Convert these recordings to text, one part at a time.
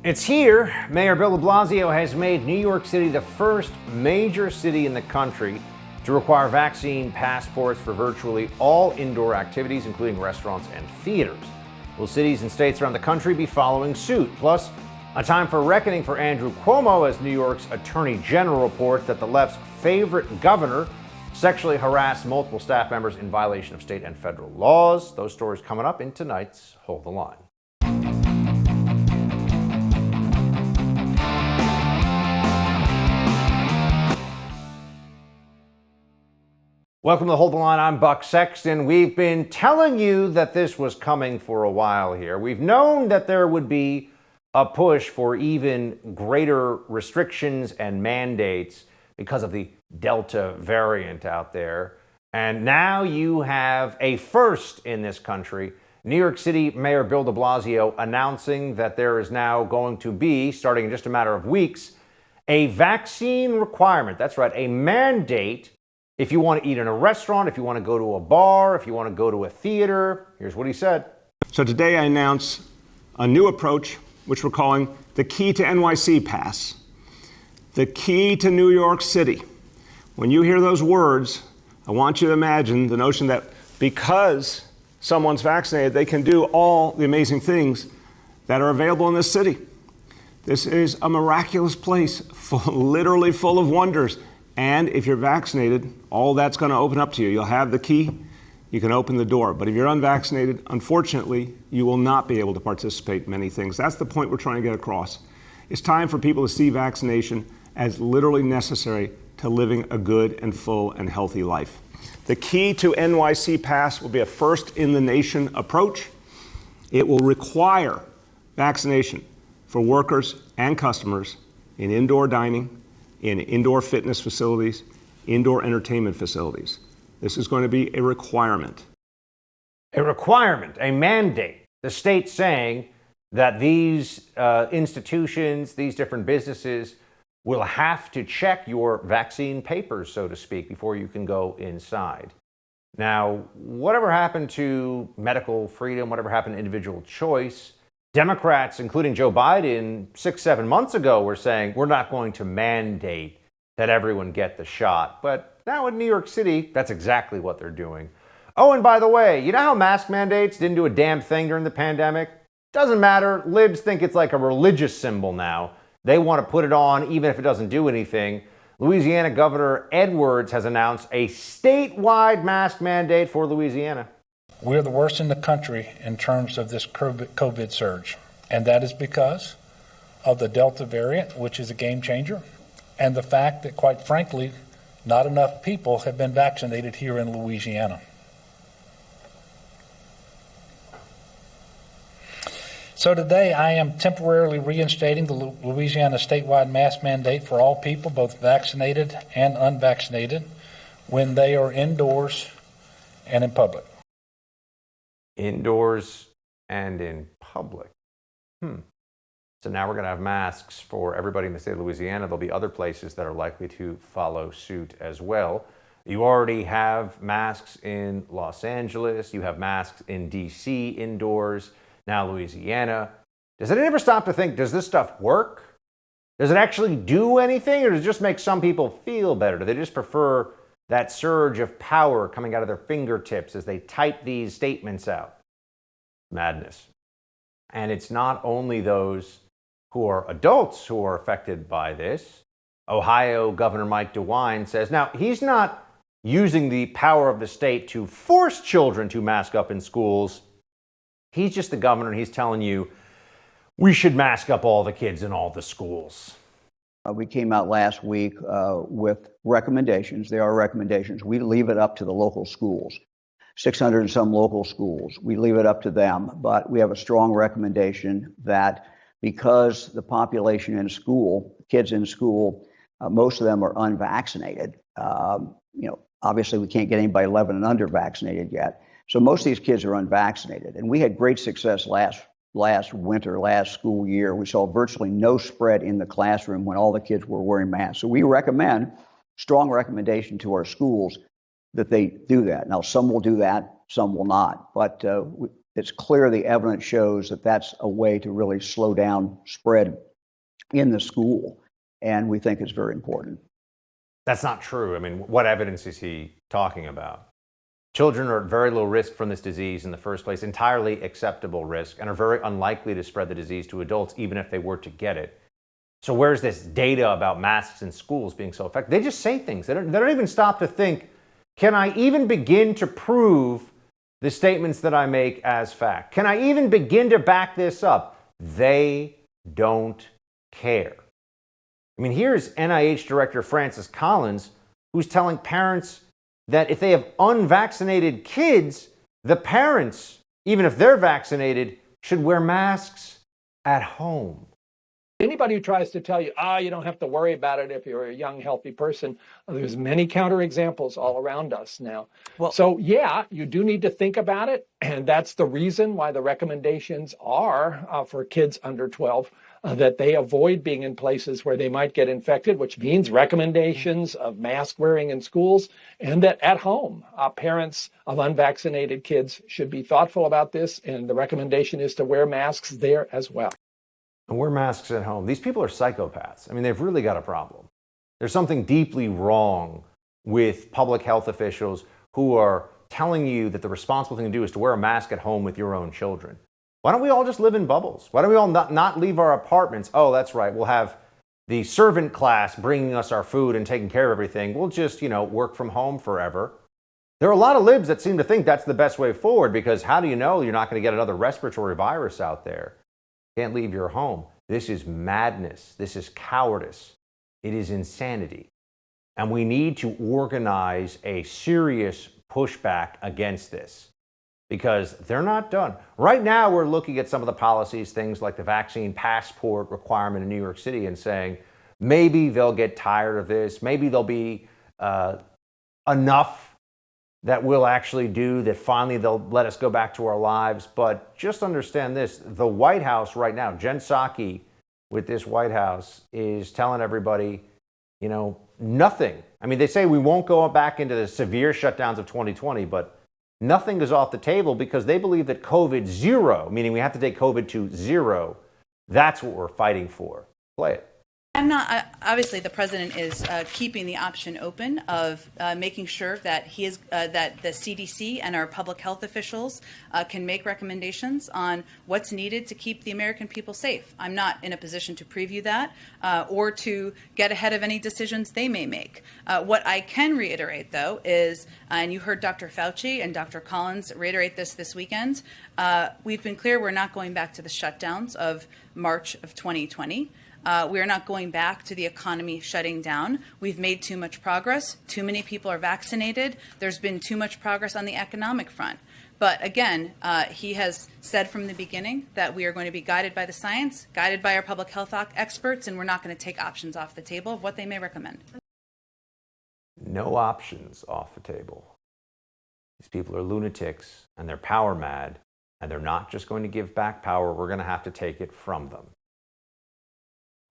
It's here. Mayor Bill De Blasio has made New York City the first major city in the country to require vaccine passports for virtually all indoor activities, including restaurants and theaters. Will cities and states around the country be following suit? Plus, a time for reckoning for Andrew Cuomo as New York's Attorney General reports that the left's favorite governor sexually harassed multiple staff members in violation of state and federal laws. Those stories coming up in tonight's Hold the Line. Welcome to Hold the Line. I'm Buck Sexton. We've been telling you that this was coming for a while here. We've known that there would be a push for even greater restrictions and mandates because of the Delta variant out there. And now you have a first in this country. New York City Mayor Bill De Blasio announcing that there is now going to be, starting in just a matter of weeks, a vaccine requirement. That's right, a mandate. If you want to eat in a restaurant, if you want to go to a bar, if you want to go to a theater, here's what he said. So today I announce a new approach, which we're calling the Key to NYC Pass. The key to New York City. When you hear those words, I want you to imagine the notion that because someone's vaccinated, they can do all the amazing things that are available in this city. This is a miraculous place, literally full of wonders. And if you're vaccinated, all that's going to open up to you. You'll have the key, you can open the door. But if you're unvaccinated, unfortunately, you will not be able to participate in many things. That's the point we're trying to get across. It's time for people to see vaccination as literally necessary to living a good and full and healthy life. The Key to NYC Pass will be a first-in-the-nation approach. It will require vaccination for workers and customers in indoor dining, in indoor fitness facilities, indoor entertainment facilities. This is going to be a requirement. A requirement, a mandate. The state saying that these institutions, these different businesses will have to check your vaccine papers, so to speak, before you can go inside. Now, whatever happened to medical freedom, whatever happened to individual choice, Democrats, including Joe Biden, 6-7 months ago, were saying we're not going to mandate that everyone get the shot. But now in New York City, that's exactly what they're doing. Oh, and by the way, you know how mask mandates didn't do a damn thing during the pandemic? Doesn't matter. Libs think it's like a religious symbol now. They want to put it on even if it doesn't do anything. Louisiana Governor Edwards has announced a statewide mask mandate for Louisiana. We're the worst in the country in terms of this COVID surge, and that is because of the Delta variant, which is a game changer, and the fact that, quite frankly, not enough people have been vaccinated here in Louisiana. So today I am temporarily reinstating the Louisiana statewide mask mandate for all people, both vaccinated and unvaccinated, when they are indoors and in public. Indoors and in public. So now we're going to have masks for everybody in the state of Louisiana. There'll be other places that are likely to follow suit as well. You already have masks in Los Angeles. You have masks in D.C. indoors. Now Louisiana. Does it ever stop to think, does this stuff work? Does it actually do anything? Or does it just make some people feel better? Do they just prefer that surge of power coming out of their fingertips as they type these statements out? Madness. And it's not only those who are adults who are affected by this. Ohio Governor Mike DeWine says, now he's not using the power of the state to force children to mask up in schools. He's just the governor, and he's telling you we should mask up all the kids in all the schools. We came out last week with recommendations. They are recommendations. We leave it up to the local schools, 600 and some local schools. We leave it up to them, but we have a strong recommendation that because the population in school, kids in school, most of them are unvaccinated. Obviously we can't get anybody 11 and under vaccinated yet. So most of these kids are unvaccinated, and we had great success last winter, last school year. We saw virtually no spread in the classroom when all the kids were wearing masks. So we recommend, strong recommendation to our schools that they do that. Now, some will do that, some will not. But it's clear the evidence shows that that's a way to really slow down spread in the school. And we think it's very important. That's not true. I mean, what evidence is he talking about? Children are at very low risk from this disease in the first place, entirely acceptable risk, and are very unlikely to spread the disease to adults, even if they were to get it. So where's this data about masks in schools being so effective? They just say things. They don't even stop to think, can I even begin to prove the statements that I make as fact? Can I even begin to back this up? They don't care. I mean, here's NIH Director Francis Collins, who's telling parents that if they have unvaccinated kids, the parents, even if they're vaccinated, should wear masks at home. Anybody who tries to tell you, you don't have to worry about it if you're a young, healthy person, there's many counterexamples all around us now. Well, so yeah, you do need to think about it. And that's the reason why the recommendations are for kids under 12, that they avoid being in places where they might get infected, which means recommendations of mask wearing in schools, and that at home, parents of unvaccinated kids should be thoughtful about this. And the recommendation is to wear masks there as well. And wear masks at home. These people are psychopaths. I mean, they've really got a problem. There's something deeply wrong with public health officials who are telling you that the responsible thing to do is to wear a mask at home with your own children. Why don't we all just live in bubbles? Why don't we all not leave our apartments? Oh, that's right. We'll have the servant class bringing us our food and taking care of everything. We'll just, work from home forever. There are a lot of libs that seem to think that's the best way forward, because how do you know you're not going to get another respiratory virus out there? Can't leave your home. This is madness. This is cowardice. It is insanity. And we need to organize a serious pushback against this, because they're not done. Right now, we're looking at some of the policies, things like the vaccine passport requirement in New York City, and saying maybe they'll get tired of this. Maybe there'll be enough that we'll actually do that finally they'll let us go back to our lives. But just understand this, the White House right now, Jen Psaki with this White House is telling everybody, nothing. I mean, they say we won't go back into the severe shutdowns of 2020, but nothing is off the table, because they believe that COVID zero, meaning we have to take COVID to zero, that's what we're fighting for. Play it. I'm not. Obviously, the president is keeping the option open of making sure that that the CDC and our public health officials can make recommendations on what's needed to keep the American people safe. I'm not in a position to preview that or to get ahead of any decisions they may make. What I can reiterate, though, is, and you heard Dr. Fauci and Dr. Collins reiterate this weekend, we've been clear we're not going back to the shutdowns of March of 2020. We are not going back to the economy shutting down. We've made too much progress. Too many people are vaccinated. There's been too much progress on the economic front. But again, he has said from the beginning that we are going to be guided by the science, guided by our public health experts, and we're not going to take options off the table of what they may recommend. No options off the table. These people are lunatics, and they're power mad, and they're not just going to give back power. We're going to have to take it from them.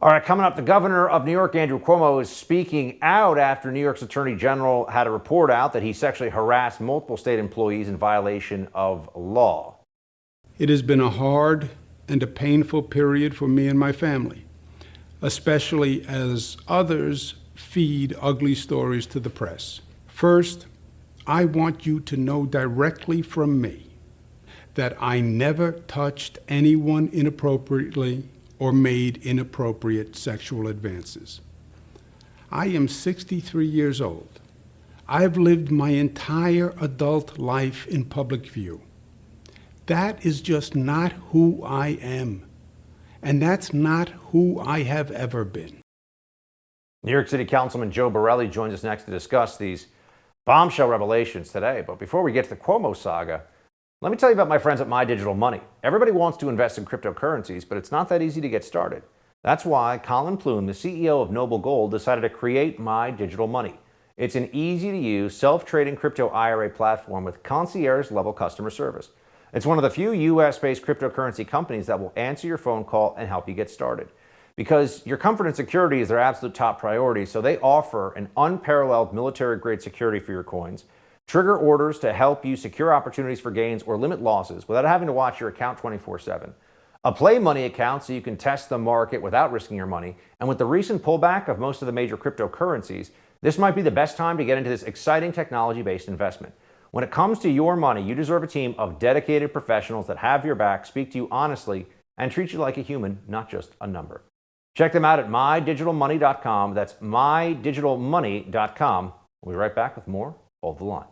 All right, coming up, the governor of New York, Andrew Cuomo, is speaking out after New York's Attorney General had a report out that he sexually harassed multiple state employees in violation of law. It has been a hard and a painful period for me and my family, especially as others feed ugly stories to the press. First, I want you to know directly from me that I never touched anyone inappropriately or made inappropriate sexual advances. I am 63 years old. I've lived my entire adult life in public view. That is just not who I am, and that's not who I have ever been. New York City Councilman Joe Borelli joins us next to discuss these bombshell revelations today. But before we get to the Cuomo saga, let me tell you about my friends at My Digital Money. Everybody wants to invest in cryptocurrencies, but it's not that easy to get started. That's why Colin Plume, the CEO of Noble Gold, decided to create My Digital Money. It's an easy-to-use, self-trading crypto IRA platform with concierge-level customer service. It's one of the few U.S.-based cryptocurrency companies that will answer your phone call and help you get started. Because your comfort and security is their absolute top priority, so they offer an unparalleled military-grade security for your coins. Trigger orders to help you secure opportunities for gains or limit losses without having to watch your account 24/7. A play money account so you can test the market without risking your money. And with the recent pullback of most of the major cryptocurrencies, this might be the best time to get into this exciting technology-based investment. When it comes to your money, you deserve a team of dedicated professionals that have your back, speak to you honestly, and treat you like a human, not just a number. Check them out at mydigitalmoney.com. That's mydigitalmoney.com. We'll be right back with more Hold the Line.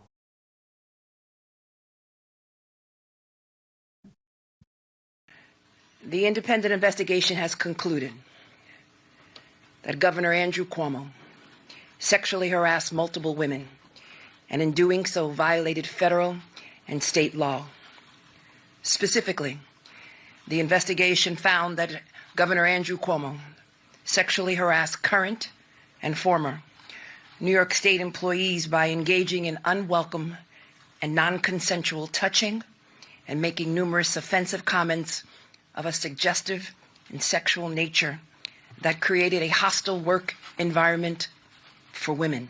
The independent investigation has concluded that Governor Andrew Cuomo sexually harassed multiple women and in doing so violated federal and state law. Specifically, the investigation found that Governor Andrew Cuomo sexually harassed current and former New York State employees by engaging in unwelcome and non-consensual touching and making numerous offensive comments of a suggestive and sexual nature that created a hostile work environment for women.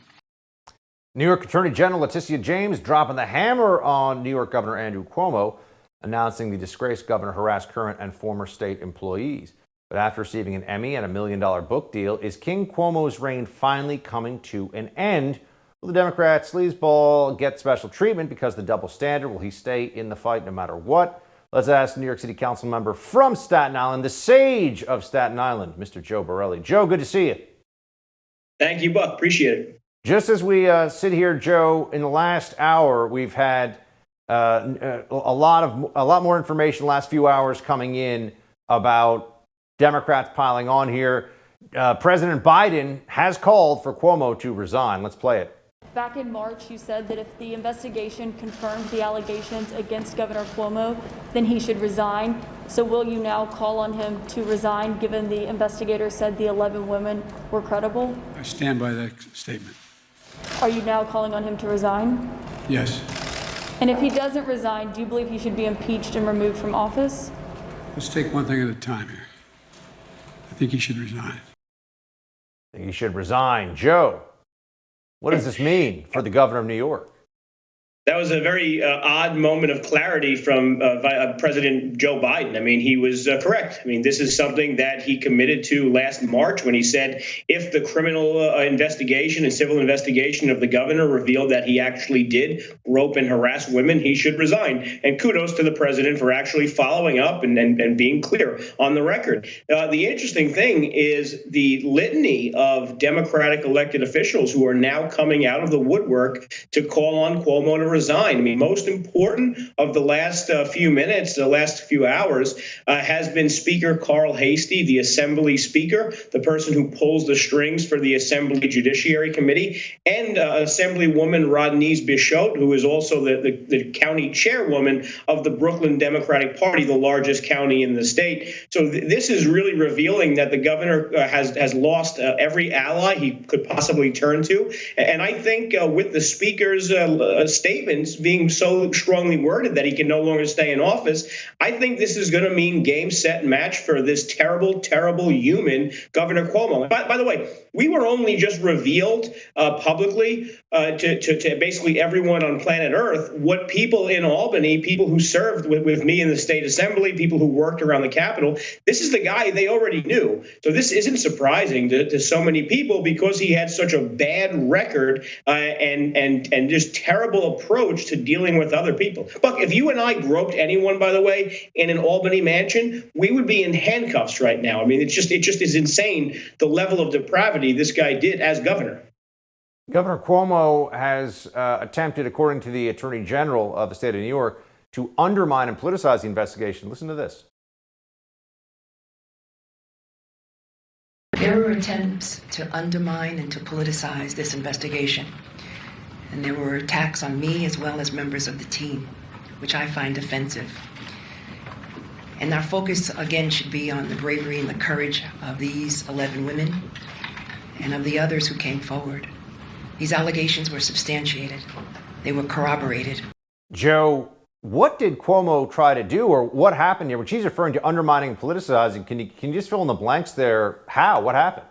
New York Attorney General Leticia James dropping the hammer on New York Governor Andrew Cuomo, announcing the disgraced governor harassed current and former state employees. But after receiving an Emmy and $1 million book deal, is King Cuomo's reign finally coming to an end? Will the Democrat sleazeball get special treatment because of the double standard? Will he stay in the fight no matter what? Let's ask New York City Council member from Staten Island, the sage of Staten Island, Mr. Joe Borelli. Joe, good to see you. Thank you, Buck. Appreciate it. Just as we sit here, Joe, in the last hour, we've had a lot more information the last few hours coming in about Democrats piling on here. President Biden has called for Cuomo to resign. Let's play it. Back in March, you said that if the investigation confirmed the allegations against Governor Cuomo, then he should resign. So will you now call on him to resign, given the investigator said the 11 women were credible? I stand by that statement. Are you now calling on him to resign? Yes. And if he doesn't resign, do you believe he should be impeached and removed from office? Let's take one thing at a time here. I think he should resign. I think he should resign. Joe, what does this mean for the governor of New York? That was a very odd moment of clarity from President Joe Biden. I mean, he was correct. I mean, this is something that he committed to last March when he said if the criminal investigation and civil investigation of the governor revealed that he actually did rope and harass women, he should resign. And kudos to the president for actually following up and being clear on the record. The interesting thing is the litany of Democratic elected officials who are now coming out of the woodwork to call on Cuomo to resign. I mean, most important of the last few minutes, the last few hours, has been Speaker Carl Hastie, the Assembly Speaker, the person who pulls the strings for the Assembly Judiciary Committee, and Assemblywoman Rodneyse Bichotte, who is also the county chairwoman of the Brooklyn Democratic Party, the largest county in the state. So this is really revealing that the governor has lost every ally he could possibly turn to. And I think with the Speaker's statements being so strongly worded that he can no longer stay in office, I think this is going to mean game, set, and match for this terrible, terrible human, Governor Cuomo. By the way, we were only just revealed publicly to basically everyone on planet Earth what people in Albany, people who served with me in the state assembly, people who worked around the Capitol, this is the guy they already knew. So this isn't surprising to so many people because he had such a bad record and just terrible approach to dealing with other people. Buck, if you and I groped anyone, by the way, in an Albany mansion, we would be in handcuffs right now. I mean, it just is insane the level of depravity this guy did as governor. Governor Cuomo has attempted, according to the Attorney General of the state of New York, to undermine and politicize the investigation. Listen to this. There were attempts to undermine and to politicize this investigation. And there were attacks on me as well as members of the team, which I find offensive. And our focus, again, should be on the bravery and the courage of these 11 women and of the others who came forward. These allegations were substantiated. They were corroborated. Joe, what did Cuomo try to do, or what happened here? When she's referring to undermining and politicizing, can you just fill in the blanks there? How? What happened?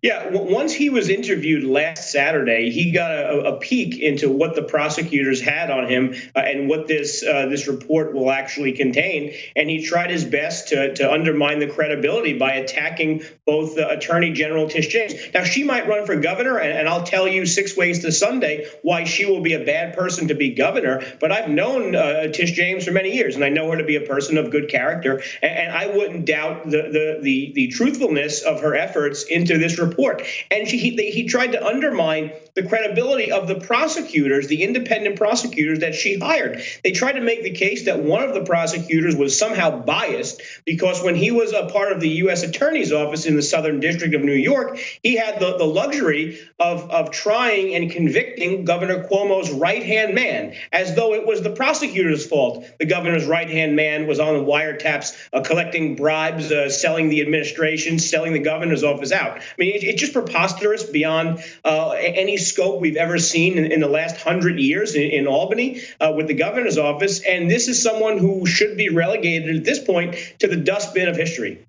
Yeah, once he was interviewed last Saturday, he got a peek into what the prosecutors had on him and what this report will actually contain, and he tried his best to undermine the credibility by attacking both Attorney General Leticia James. Now, she might run for governor, and I'll tell you 6 ways to Sunday why she will be a bad person to be governor. But I've known Tish James for many years, and I know her to be a person of good character, and I wouldn't doubt the truthfulness of her efforts into this report. And he tried to undermine the credibility of the prosecutors, the independent prosecutors that she hired. They tried to make the case that one of the prosecutors was somehow biased because when he was a part of the U.S. Attorney's Office in the Southern District of New York, he had the luxury of trying and convicting Governor Cuomo's right-hand man, as though it was the prosecutor's fault. The governor's right-hand man was on the wiretaps, collecting bribes, selling the administration, selling the governor's office out. I mean, it's just preposterous beyond any scope we've ever seen in the last 100 years in Albany with the governor's office. And this is someone who should be relegated at this point to the dustbin of history.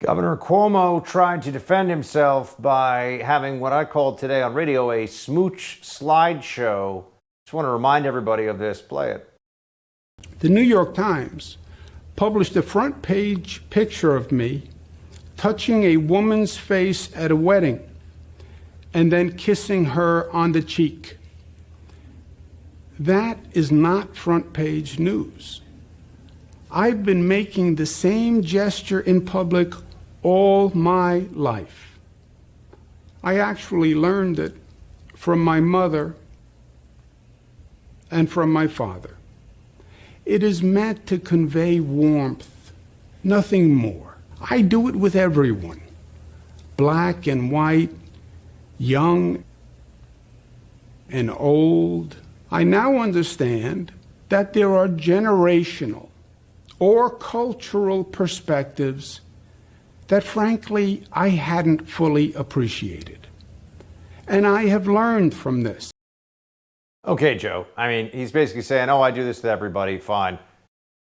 Governor Cuomo tried to defend himself by having what I called today on radio a smooch slideshow. Just want to remind everybody of this. Play it. The New York Times published a front page picture of me touching a woman's face at a wedding and then kissing her on the cheek. That is not front page news. I've been making the same gesture in public all my life. I actually learned it from my mother and from my father. It is meant to convey warmth, nothing more. I do it with everyone, black and white, young and old. I now understand that there are generational or cultural perspectives that, frankly, I hadn't fully appreciated. And I have learned from this. Okay, Joe. I mean, he's basically saying, oh, I do this to everybody. Fine.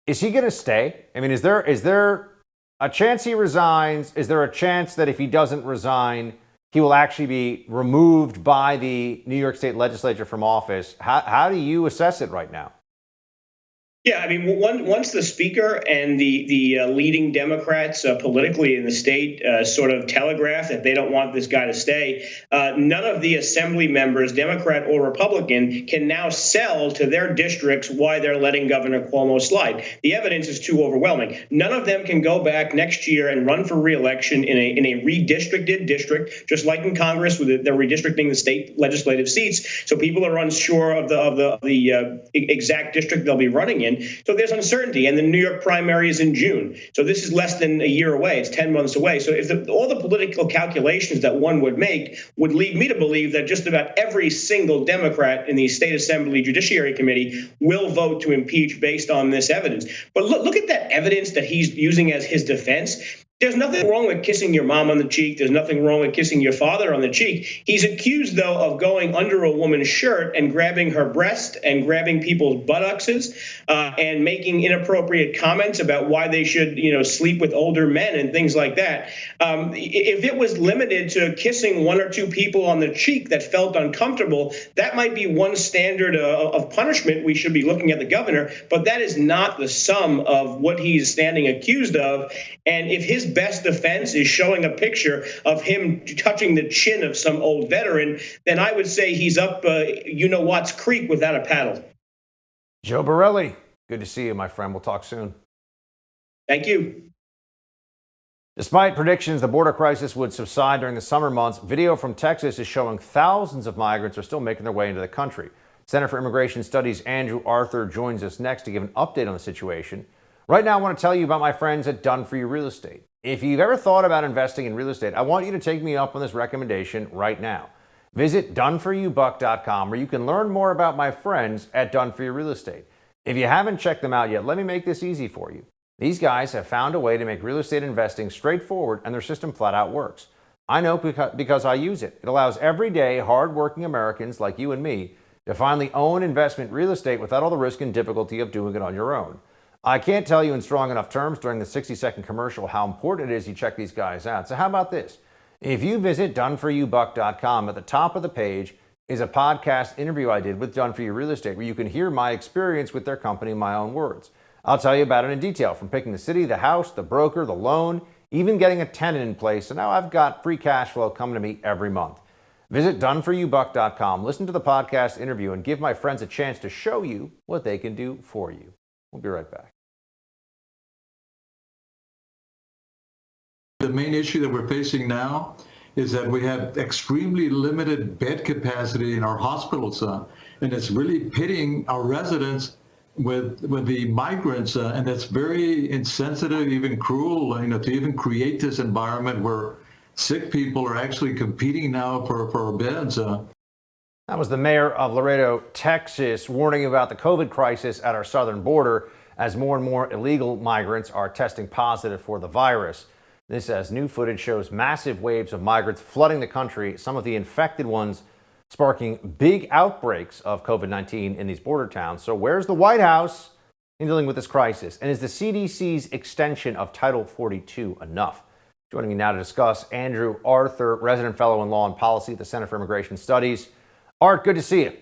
Is he going to stay? I mean, is there a chance he resigns? Is there a chance that if he doesn't resign, he will actually be removed by the New York State legislature from office? How do you assess it right now? Yeah, I mean, once the speaker and the leading Democrats politically in the state sort of telegraph that they don't want this guy to stay, none of the assembly members, Democrat or Republican, can now sell to their districts why they're letting Governor Cuomo slide. The evidence is too overwhelming. None of them can go back next year and run for re-election in a redistricted district, just like in Congress, with they're redistricting the state legislative seats. So people are unsure of the exact district they'll be running in. So there's uncertainty, and the New York primary is in June. So this is less than a year away. It's 10 months away. So if all the political calculations that one would make would lead me to believe that just about every single Democrat in the State Assembly Judiciary Committee will vote to impeach based on this evidence. But look at that evidence that he's using as his defense. There's nothing wrong with kissing your mom on the cheek. There's nothing wrong with kissing your father on the cheek. He's accused, though, of going under a woman's shirt and grabbing her breast and grabbing people's buttocks and making inappropriate comments about why they should, sleep with older men and things like that. If it was limited to kissing one or two people on the cheek that felt uncomfortable, that might be one standard of punishment we should be looking at the governor. But that is not the sum of what he's standing accused of. And if his best defense is showing a picture of him touching the chin of some old veteran, then I would say he's up Watts Creek without a paddle. Joe Borelli, good to see you, my friend. We'll talk soon. Thank you. Despite predictions the border crisis would subside during the summer months, video from Texas is showing thousands of migrants are still making their way into the country. Center for Immigration Studies' Andrew Arthur joins us next to give an update on the situation. Right now, I want to tell you about my friends at Done For You Real Estate. If you've ever thought about investing in real estate, I want you to take me up on this recommendation right now. Visit doneforyoubuck.com where you can learn more about my friends at Done For You Real Estate. If you haven't checked them out yet, let me make this easy for you. These guys have found a way to make real estate investing straightforward, and their system flat out works. I know because I use it. It allows everyday, hardworking Americans like you and me to finally own investment real estate without all the risk and difficulty of doing it on your own. I can't tell you in strong enough terms during the 60-second commercial how important it is you check these guys out. So how about this? If you visit doneforyoubuck.com, at the top of the page is a podcast interview I did with Done For You Real Estate, where you can hear my experience with their company in my own words. I'll tell you about it in detail, from picking the city, the house, the broker, the loan, even getting a tenant in place. And now I've got free cash flow coming to me every month. Visit doneforyoubuck.com, listen to the podcast interview, and give my friends a chance to show you what they can do for you. We'll be right back. The main issue that we're facing now is that we have extremely limited bed capacity in our hospitals, and it's really pitting our residents with the migrants, and that's very insensitive, even cruel, to even create this environment where sick people are actually competing now for beds. That was the mayor of Laredo, Texas, warning about the COVID crisis at our southern border as more and more illegal migrants are testing positive for the virus. This, as new footage shows massive waves of migrants flooding the country, some of the infected ones sparking big outbreaks of COVID-19 in these border towns. So where's the White House in dealing with this crisis? And is the CDC's extension of Title 42 enough? Joining me now to discuss, Andrew Arthur, resident fellow in law and policy at the Center for Immigration Studies. Art, good to see you.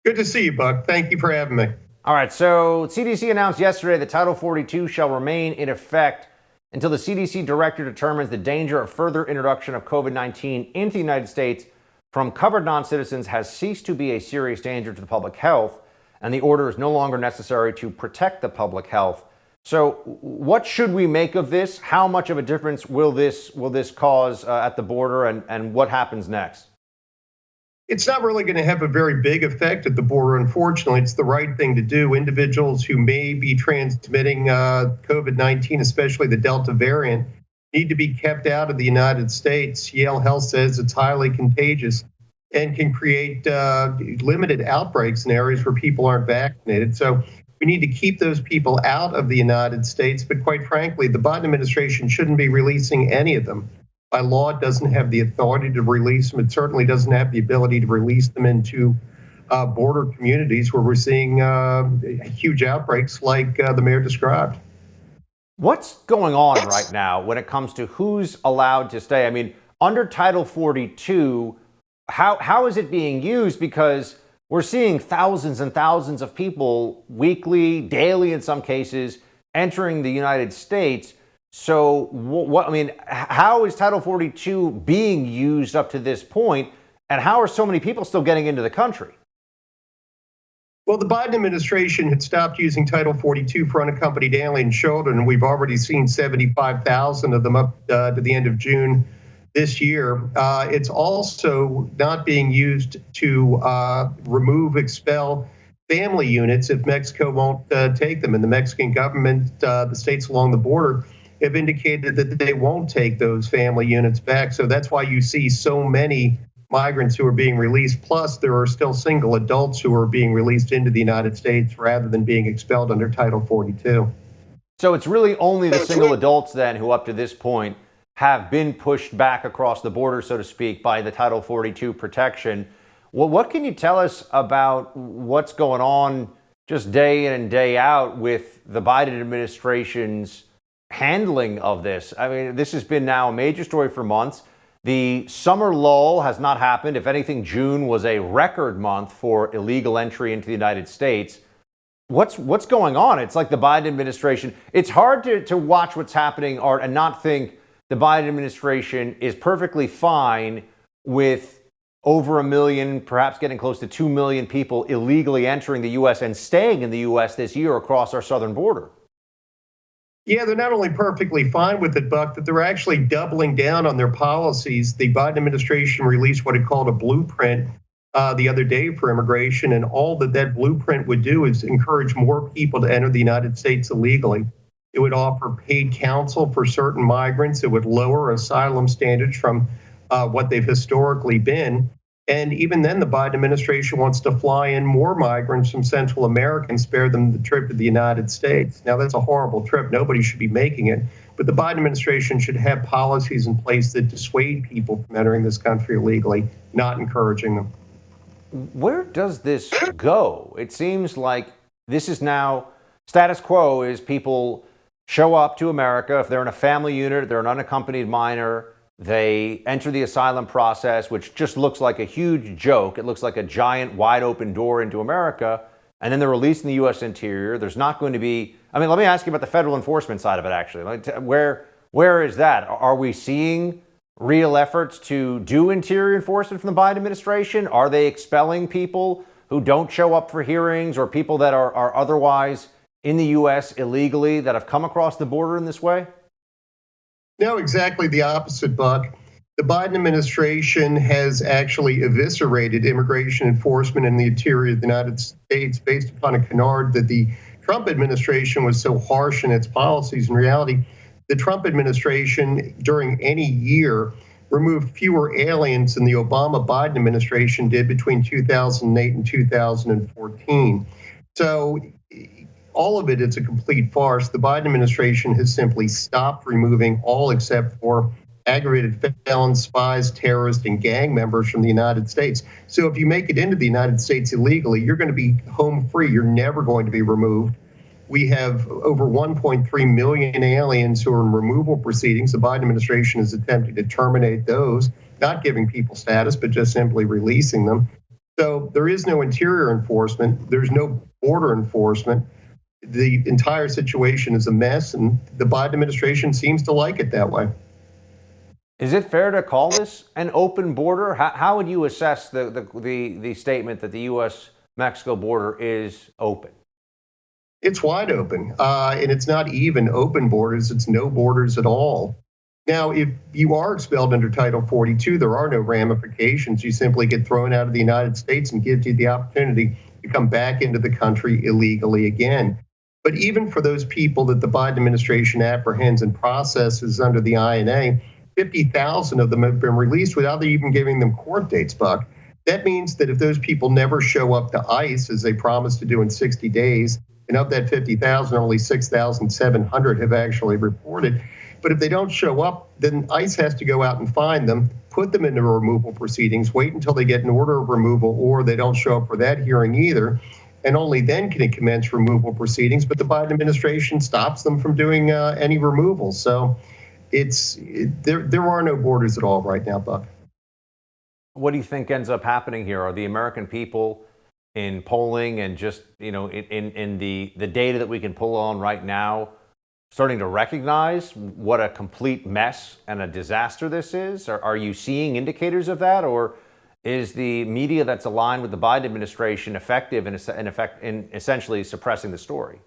Good to see you, Buck. Thank you for having me. All right, so CDC announced yesterday that Title 42 shall remain in effect until the CDC director determines the danger of further introduction of COVID-19 into the United States from covered non-citizens has ceased to be a serious danger to the public health, and the order is no longer necessary to protect the public health. So what should we make of this? How much of a difference will this cause at the border, and what happens next? It's not really going to have a very big effect at the border, unfortunately. It's the right thing to do. Individuals who may be transmitting COVID-19, especially the Delta variant, need to be kept out of the United States. Yale Health says it's highly contagious and can create limited outbreaks in areas where people aren't vaccinated. So we need to keep those people out of the United States. But quite frankly, the Biden administration shouldn't be releasing any of them. By law, it doesn't have the authority to release them. It certainly doesn't have the ability to release them into border communities where we're seeing huge outbreaks like the mayor described. What's going on right now when it comes to who's allowed to stay? I mean, under Title 42, how is it being used? Because we're seeing thousands and thousands of people weekly, daily in some cases, entering the United States. So how is Title 42 being used up to this point, and how are so many people still getting into the country? Well, the Biden administration had stopped using Title 42 for unaccompanied alien children. We've already seen 75,000 of them up to the end of June this year. It's also not being used to expel family units if Mexico won't take them. And the Mexican government, the states along the border, have indicated that they won't take those family units back. So that's why you see so many migrants who are being released. Plus, there are still single adults who are being released into the United States rather than being expelled under Title 42. So it's really only the single adults then who up to this point have been pushed back across the border, so to speak, by the Title 42 protection. Well, what can you tell us about what's going on just day in and day out with the Biden administration's handling of this? I mean, this has been now a major story for months. The summer lull has not happened. If anything, June was a record month for illegal entry into the United States. What's going on? It's like the Biden administration. It's hard to watch what's happening, Art, and not think the Biden administration is perfectly fine with over 1 million, perhaps getting close to 2 million people illegally entering the U.S. and staying in the U.S. this year across our southern border. Yeah, they're not only perfectly fine with it, Buck, but they're actually doubling down on their policies. The Biden administration released what it called a blueprint the other day for immigration, and all that blueprint would do is encourage more people to enter the United States illegally. It would offer paid counsel for certain migrants. It would lower asylum standards from what they've historically been. And even then, the Biden administration wants to fly in more migrants from Central America and spare them the trip to the United States. Now, that's a horrible trip. Nobody should be making it. But the Biden administration should have policies in place that dissuade people from entering this country illegally, not encouraging them. Where does this go? It seems like this is now status quo is people show up to America. If they're in a family unit, they're an unaccompanied minor, They enter the asylum process, which just looks like a huge joke. It looks like a giant wide open door into America. And then they're released in the U.S. Interior. There's not going to be, I mean, let me ask you about the federal enforcement side of it, actually. Where is that? Are we seeing real efforts to do interior enforcement from the Biden administration? Are they expelling people who don't show up for hearings or people that are otherwise in the U.S. illegally that have come across the border in this way? No, exactly the opposite, Buck. The Biden administration has actually eviscerated immigration enforcement in the interior of the United States based upon a canard that the Trump administration was so harsh in its policies. In reality, the Trump administration during any year removed fewer aliens than the Obama-Biden administration did between 2008 and 2014. So all of it is a complete farce. The Biden administration has simply stopped removing all except for aggravated felons, spies, terrorists, and gang members from the United States. So if you make it into the United States illegally, you're going to be home free. You're never going to be removed. We have over 1.3 million aliens who are in removal proceedings. The Biden administration is attempting to terminate those, not giving people status, but just simply releasing them. So there is no interior enforcement. There's no border enforcement. The entire situation is a mess, and the Biden administration seems to like it that way. Is it fair to call this an open border? How would you assess the statement that the U.S.-Mexico border is open? It's wide open, and it's not even open borders. It's no borders at all. Now, if you are expelled under Title 42, there are no ramifications. You simply get thrown out of the United States and gives you the opportunity to come back into the country illegally again. But even for those people that the Biden administration apprehends and processes under the INA, 50,000 of them have been released without even giving them court dates, Buck. That means that if those people never show up to ICE, as they promised to do in 60 days, and of that 50,000, only 6,700 have actually reported. But if they don't show up, then ICE has to go out and find them, put them into removal proceedings, wait until they get an order of removal, or they don't show up for that hearing either. And only then can it commence removal proceedings. But the Biden administration stops them from doing any removals. So there are no borders at all right now, Buck. What do you think ends up happening here? Are the American people in polling and just, in the data that we can pull on right now starting to recognize what a complete mess and a disaster this is? Are you seeing indicators of that? Or is the media that's aligned with the Biden administration effective in essentially suppressing the story?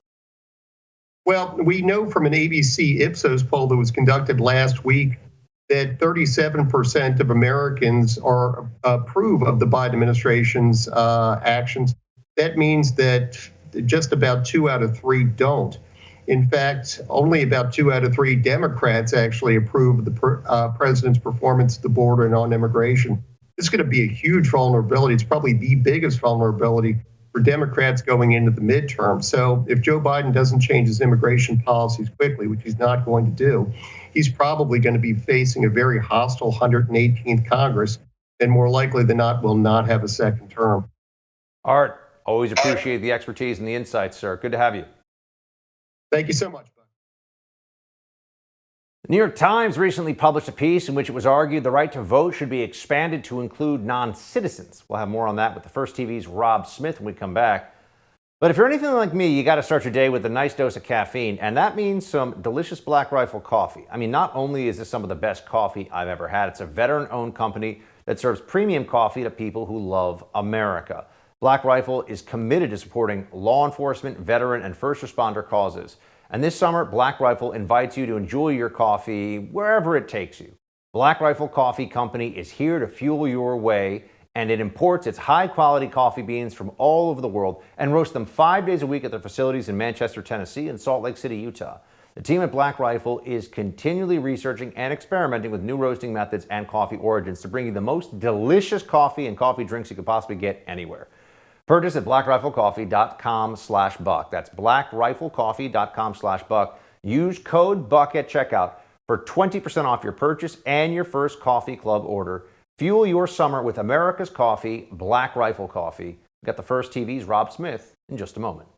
Well, we know from an ABC Ipsos poll that was conducted last week that 37% of Americans approve of the Biden administration's actions. That means that just about 2 out of 3 don't. In fact, only about 2 out of 3 Democrats actually approve of the president's performance at the border and on immigration. It's going to be a huge vulnerability. It's probably the biggest vulnerability for Democrats going into the midterm. So if Joe Biden doesn't change his immigration policies quickly, which he's not going to do, he's probably going to be facing a very hostile 118th Congress, and more likely than not will not have a second term. Art, always appreciate the expertise and the insights, sir. Good to have you. Thank you so much. The New York Times recently published a piece in which it was argued the right to vote should be expanded to include non-citizens. We'll have more on that with the First TV's Rob Smith when we come back. But if you're anything like me, you got to start your day with a nice dose of caffeine, and that means some delicious Black Rifle coffee. I mean, not only is this some of the best coffee I've ever had, it's a veteran-owned company that serves premium coffee to people who love America. Black Rifle is committed to supporting law enforcement, veteran, and first responder causes. And this summer, Black Rifle invites you to enjoy your coffee wherever it takes you. Black Rifle Coffee Company is here to fuel your way, and it imports its high-quality coffee beans from all over the world and roasts them 5 days a week at their facilities in Manchester, Tennessee and Salt Lake City, Utah. The team at Black Rifle is continually researching and experimenting with new roasting methods and coffee origins to bring you the most delicious coffee and coffee drinks you could possibly get anywhere. Purchase at blackriflecoffee.com/buck. That's blackriflecoffee.com/buck. Use code BUCK at checkout for 20% off your purchase and your first coffee club order. Fuel your summer with America's coffee, Black Rifle Coffee. We've got the First TV's Rob Smith in just a moment.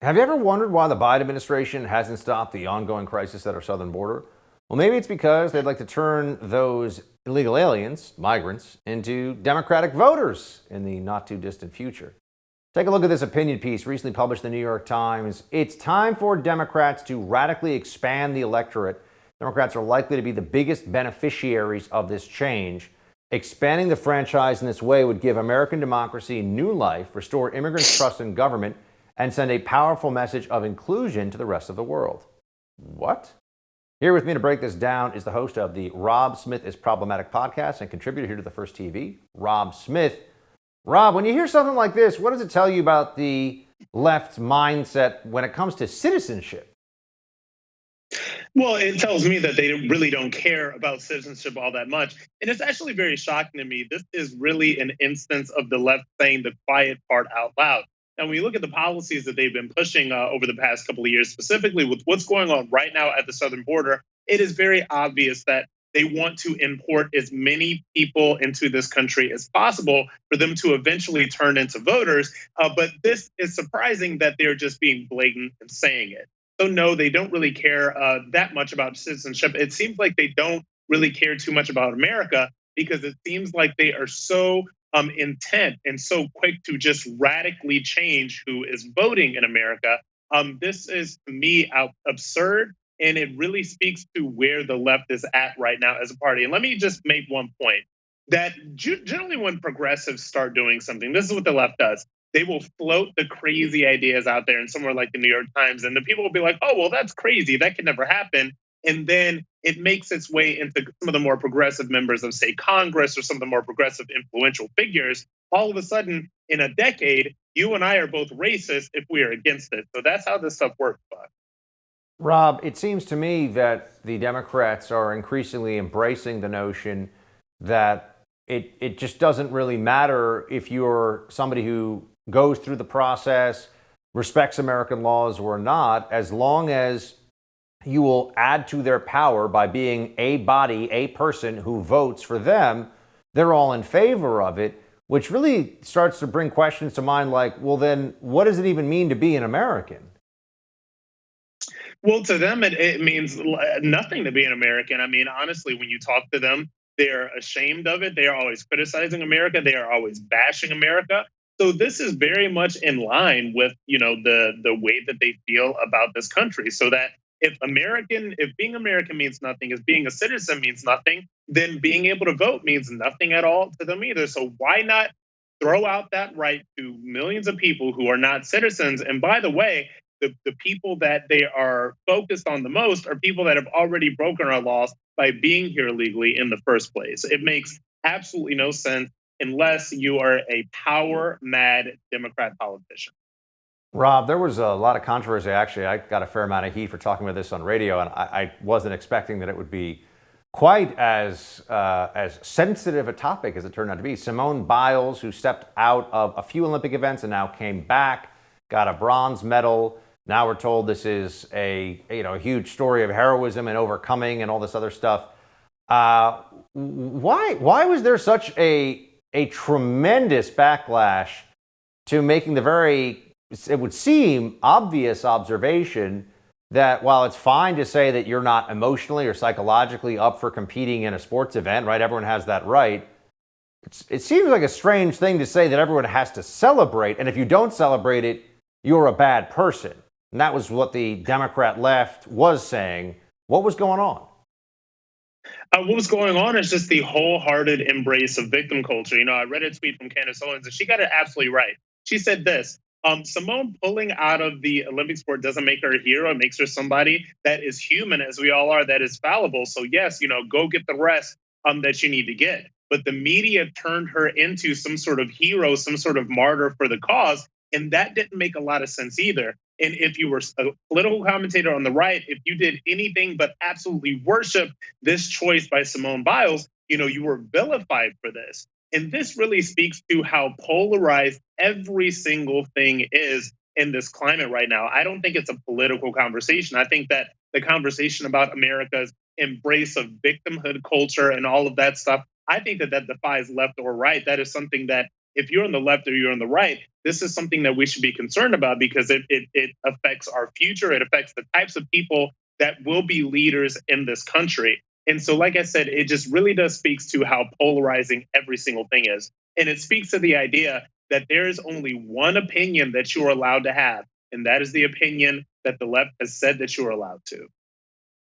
Have you ever wondered why the Biden administration hasn't stopped the ongoing crisis at our southern border? Well, maybe it's because they'd like to turn those illegal aliens, migrants, into Democratic voters in the not too distant future. Take a look at this opinion piece recently published in the New York Times. It's time for Democrats to radically expand the electorate. Democrats are likely to be the biggest beneficiaries of this change. Expanding the franchise in this way would give American democracy new life, restore immigrants' trust in government, and send a powerful message of inclusion to the rest of the world. What? Here with me to break this down is the host of the Rob Smith is Problematic podcast and contributor here to the First TV, Rob Smith. Rob, when you hear something like this, what does it tell you about the left's mindset when it comes to citizenship? Well, it tells me that they really don't care about citizenship all that much. And it's actually very shocking to me. This is really an instance of the left saying the quiet part out loud. And when you look at the policies that they've been pushing over the past couple of years, specifically with what's going on right now at the southern border, it is very obvious that they want to import as many people into this country as possible for them to eventually turn into voters. But this is surprising that they're just being blatant and saying it. So no, they don't really care that much about citizenship. It seems like they don't really care too much about America because it seems like they are so intent and so quick to just radically change who is voting in America. This is, to me, absurd, and it really speaks to where the left is at right now as a party. And let me just make one point, that generally when progressives start doing something, this is what the left does. They will float the crazy ideas out there in somewhere like the New York Times, and the people will be like, oh, well, that's crazy. That could never happen. And then it makes its way into some of the more progressive members of, say, Congress or some of the more progressive influential figures. All of a sudden, in a decade, you and I are both racist if we are against it. So that's how this stuff works, Buck. Rob, it seems to me that the Democrats are increasingly embracing the notion that it just doesn't really matter if you're somebody who goes through the process, respects American laws or not, as long as you will add to their power by being a body, a person who votes for them, they're all in favor of it, which really starts to bring questions to mind like, well, then what does it even mean to be an American? Well, to them, it means nothing to be an American. I mean, honestly, when you talk to them, they're ashamed of it. They are always criticizing America. They are always bashing America. So this is very much in line with, the way that they feel about this country. So that if being American means nothing, if being a citizen means nothing, then being able to vote means nothing at all to them either. So why not throw out that right to millions of people who are not citizens? And by the way, the people that they are focused on the most are people that have already broken our laws by being here illegally in the first place. It makes absolutely no sense unless you are a power-mad Democrat politician. Rob, there was a lot of controversy. Actually, I got a fair amount of heat for talking about this on radio, and I wasn't expecting that it would be quite as sensitive a topic as it turned out to be. Simone Biles, who stepped out of a few Olympic events and now came back, got a bronze medal. Now we're told this is a huge story of heroism and overcoming and all this other stuff. Why was there such a tremendous backlash to making the very, it would seem, obvious observation that while it's fine to say that you're not emotionally or psychologically up for competing in a sports event, right? Everyone has that right. It seems like a strange thing to say that everyone has to celebrate, and if you don't celebrate it, you're a bad person. And that was what the Democrat left was saying. What was going on? What was going on is just the wholehearted embrace of victim culture. I read a tweet from Candace Owens, and she got it absolutely right. She said this: Simone pulling out of the Olympic sport doesn't make her a hero. It makes her somebody that is human, as we all are, that is fallible. So yes, go get the rest that you need to get. But the media turned her into some sort of hero, some sort of martyr for the cause. And that didn't make a lot of sense either. And if you were a political commentator on the right, if you did anything but absolutely worship this choice by Simone Biles, you were vilified for this. And this really speaks to how polarized every single thing is in this climate right now. I don't think it's a political conversation. I think that the conversation about America's embrace of victimhood culture and all of that stuff, I think that defies left or right. That is something that if you're on the left or you're on the right, this is something that we should be concerned about because it affects our future. It affects the types of people that will be leaders in this country. And so, like I said, it just really does speaks to how polarizing every single thing is. And it speaks to the idea that there is only one opinion that you are allowed to have, and that is the opinion that the left has said that you are allowed to.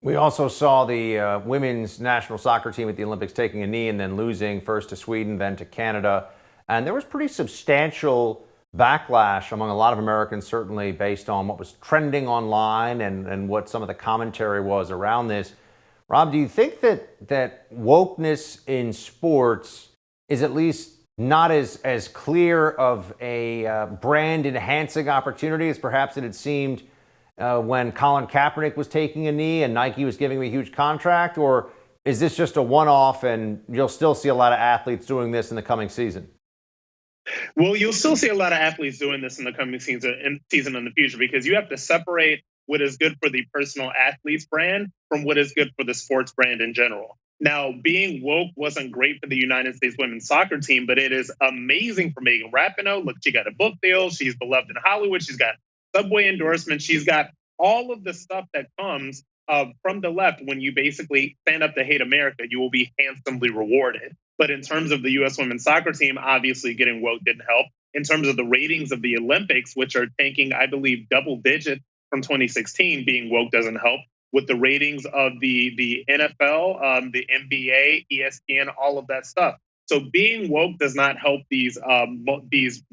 We also saw the women's national soccer team at the Olympics taking a knee and then losing, first to Sweden, then to Canada. And there was pretty substantial backlash among a lot of Americans, certainly based on what was trending online and what some of the commentary was around this. Rob, do you think that wokeness in sports is at least not as clear of a brand-enhancing opportunity as perhaps it had seemed when Colin Kaepernick was taking a knee and Nike was giving him a huge contract? Or is this just a one-off and you'll still see a lot of athletes doing this in the coming season? Well, you'll still see a lot of athletes doing this in the coming season in the future, because you have to separate what is good for the personal athlete's brand from what is good for the sports brand in general. Now, being woke wasn't great for the United States women's soccer team, but it is amazing for Megan Rapinoe. Look, she got a book deal. She's beloved in Hollywood. She's got Subway endorsements. She's got all of the stuff that comes from the left. When you basically stand up to hate America, you will be handsomely rewarded. But in terms of the U.S. women's soccer team, obviously getting woke didn't help. In terms of the ratings of the Olympics, which are tanking, I believe, double digit from 2016, being woke doesn't help. With the ratings of the NFL, the NBA, ESPN, all of that stuff. So being woke does not help these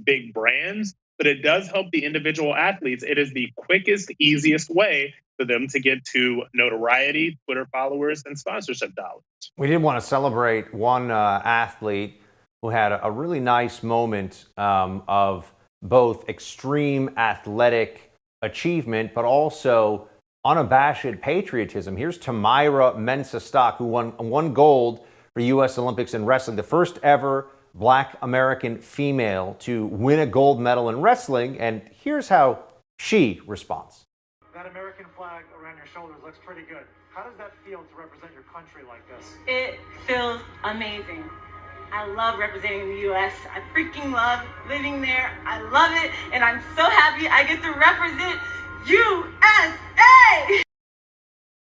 big brands, but it does help the individual athletes. It is the quickest, easiest way for them to get to notoriety, Twitter followers, and sponsorship dollars. We did want to celebrate one athlete who had a really nice moment of both extreme athletic achievement, but also unabashed patriotism. Here's Tamyra Mensah-Stock, who won gold for U.S. Olympics in wrestling, the first ever Black American female to win a gold medal in wrestling. And here's how she responds. That American flag around your shoulders looks pretty good. How does that feel to represent your country like this? It feels amazing. I love representing the U.S. I freaking love living there. I love it. And I'm so happy I get to represent USA.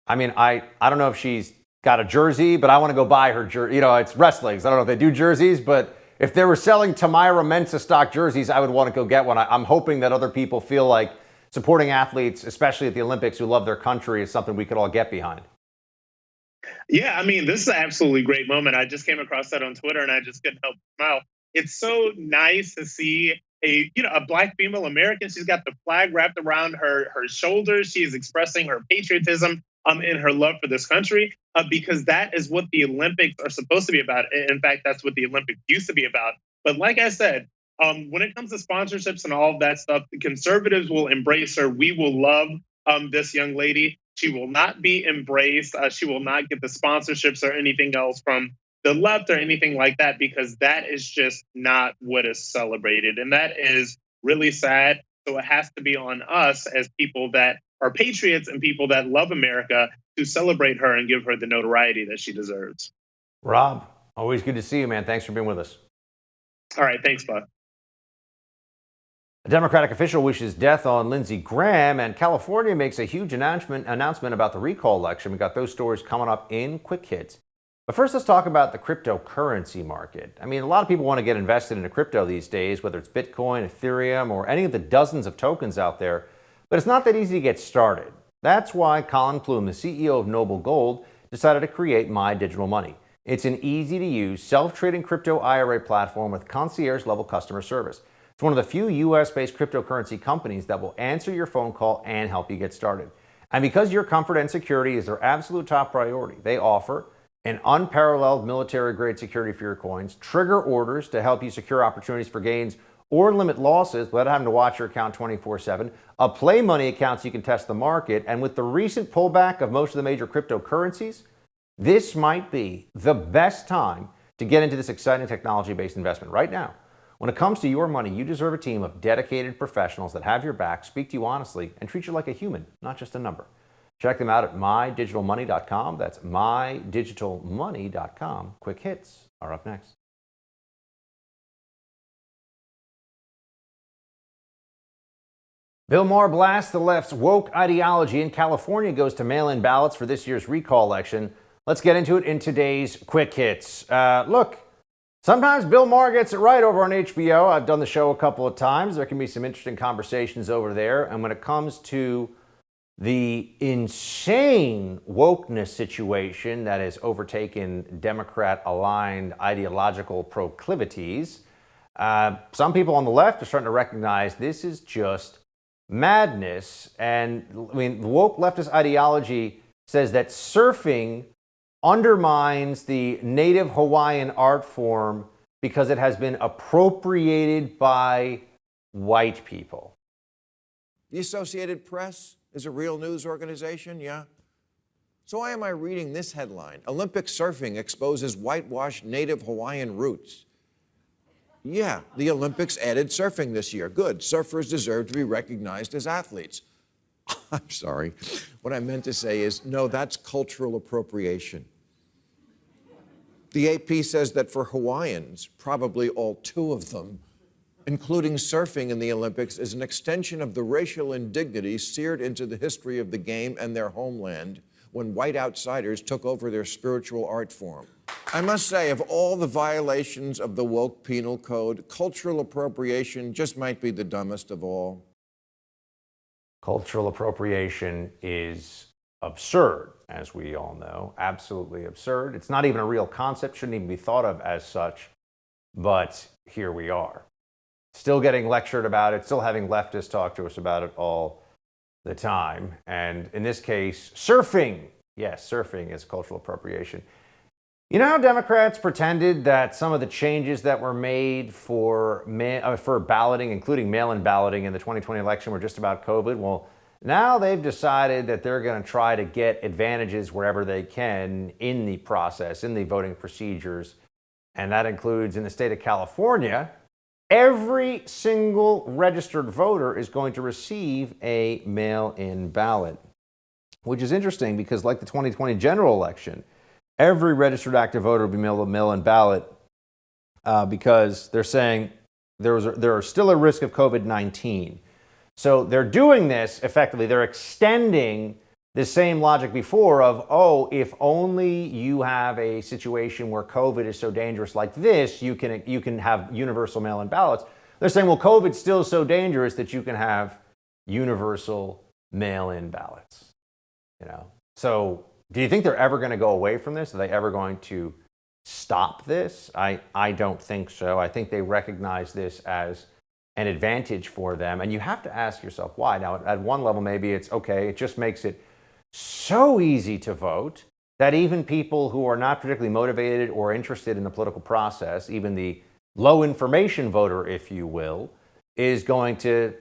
I mean, I don't know if she's got a jersey, but I want to go buy her jersey. You know, it's wrestling, so I don't know if they do jerseys, but if they were selling Tamyra Mensah-Stock jerseys, I would want to go get one. I'm hoping that other people feel like supporting athletes, especially at the Olympics, who love their country, is something we could all get behind. Yeah, I mean, this is an absolutely great moment. I just came across that on Twitter and I just couldn't help but smile. It's so nice to see a Black female American. She's got the flag wrapped around her shoulders. She is expressing her patriotism and her love for this country, because that is what the Olympics are supposed to be about. In fact, that's what the Olympics used to be about. But like I said, when it comes to sponsorships and all of that stuff, the conservatives will embrace her. We will love this young lady. She will not be embraced. She will not get the sponsorships or anything else from the left or anything like that, because that is just not what is celebrated. And that is really sad. So it has to be on us as people that are patriots and people that love America to celebrate her and give her the notoriety that she deserves. Rob, always good to see you, man. Thanks for being with us. All right. Thanks, Buck. A Democratic official wishes death on Lindsey Graham, and California makes a huge announcement about the recall election. We got those stories coming up in Quick Hits. But first, let's talk about the cryptocurrency market. I mean, a lot of people want to get invested into crypto these days, whether it's Bitcoin, Ethereum, or any of the dozens of tokens out there. But it's not that easy to get started. That's why Colin Plume, the CEO of Noble Gold, decided to create My Digital Money. It's an easy-to-use, self-trading crypto IRA platform with concierge-level customer service. It's one of the few U.S.-based cryptocurrency companies that will answer your phone call and help you get started. And because your comfort and security is their absolute top priority, they offer an unparalleled military-grade security for your coins, trigger orders to help you secure opportunities for gains or limit losses without having to watch your account 24/7, a play money account so you can test the market, and with the recent pullback of most of the major cryptocurrencies, this might be the best time to get into this exciting technology-based investment right now. When it comes to your money, you deserve a team of dedicated professionals that have your back, speak to you honestly, and treat you like a human, not just a number. Check them out at mydigitalmoney.com. That's mydigitalmoney.com. Quick Hits are up next. Bill Maher blasts the left's woke ideology, and California goes to mail-in ballots for this year's recall election. Let's get into it in today's Quick Hits. Look, sometimes Bill Maher gets it right over on HBO. I've done the show a couple of times. There can be some interesting conversations over there. And when it comes to the insane wokeness situation that has overtaken Democrat-aligned ideological proclivities, some people on the left are starting to recognize this is just madness. And I mean, the woke leftist ideology says that surfing undermines the native Hawaiian art form because it has been appropriated by white people. The Associated Press is a real news organization, yeah? So why am I reading this headline? Olympic surfing exposes whitewashed native Hawaiian roots. Yeah, the Olympics added surfing this year. Good. Surfers deserve to be recognized as athletes. I'm sorry. What I meant to say is, no, that's cultural appropriation. The AP says that for Hawaiians, probably all two of them, including surfing in the Olympics, is an extension of the racial indignity seared into the history of the game and their homeland when white outsiders took over their spiritual art form. I must say, of all the violations of the woke penal code, cultural appropriation just might be the dumbest of all. Cultural appropriation is absurd, as we all know. Absolutely absurd. It's not even a real concept, shouldn't even be thought of as such, but here we are. Still getting lectured about it, still having leftists talk to us about it all the time. And in this case, surfing. Yes, surfing is cultural appropriation. You know how Democrats pretended that some of the changes that were made for balloting, including mail-in balloting in the 2020 election, were just about COVID? Well, now they've decided that they're going to try to get advantages wherever they can in the process, in the voting procedures. And that includes in the state of California, every single registered voter is going to receive a mail-in ballot, which is interesting because like the 2020 general election, every registered active voter will be mailed a mail-in ballot because they're saying there are still a risk of COVID-19. So they're doing this effectively. They're extending the same logic before of, oh, if only you have a situation where COVID is so dangerous like this, you can have universal mail-in ballots. They're saying, well, COVID's still so dangerous that you can have universal mail-in ballots. You know, so do you think they're ever going to go away from this? Are they ever going to stop this? I don't think so. I think they recognize this as an advantage for them. And you have to ask yourself why. Now, at one level, maybe it's okay. It just makes it so easy to vote that even people who are not particularly motivated or interested in the political process, even the low information voter, if you will, is going to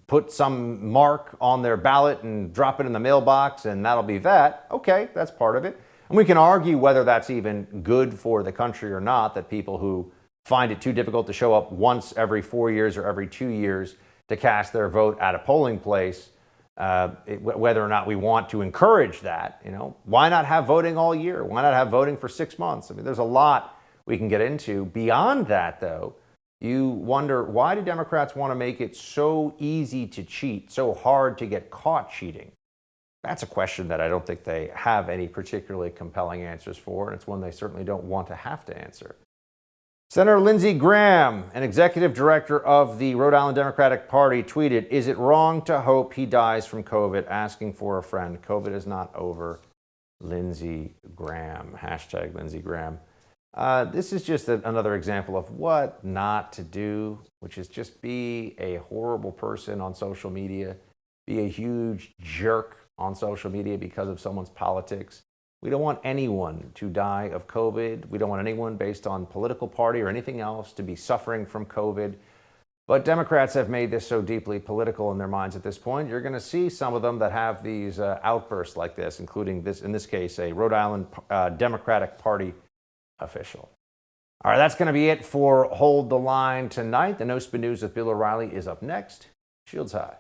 put some mark on their ballot and drop it in the mailbox, and that'll be that. Okay, that's part of it. And we can argue whether that's even good for the country or not, that people who find it too difficult to show up once every 4 years or every 2 years to cast their vote at a polling place, whether or not we want to encourage that. You know, why not have voting all year? Why not have voting for 6 months? I mean, there's a lot we can get into. Beyond that, though, you wonder, why do Democrats want to make it so easy to cheat, so hard to get caught cheating? That's a question that I don't think they have any particularly compelling answers for, and it's one they certainly don't want to have to answer. Senator Lindsey Graham, an executive director of the Rhode Island Democratic Party, tweeted, "Is it wrong to hope he dies from COVID? Asking for a friend. COVID is not over. Lindsey Graham." Hashtag Lindsey Graham. This is just another example of what not to do, which is just be a horrible person on social media, be a huge jerk on social media because of someone's politics. We don't want anyone to die of COVID. We don't want anyone based on political party or anything else to be suffering from COVID. But Democrats have made this so deeply political in their minds at this point. You're going to see some of them that have these outbursts like this, including this, in this case, a Rhode Island Democratic Party official. All right, that's going to be it for Hold the Line tonight. The No Spin News with Bill O'Reilly is up next. Shields high.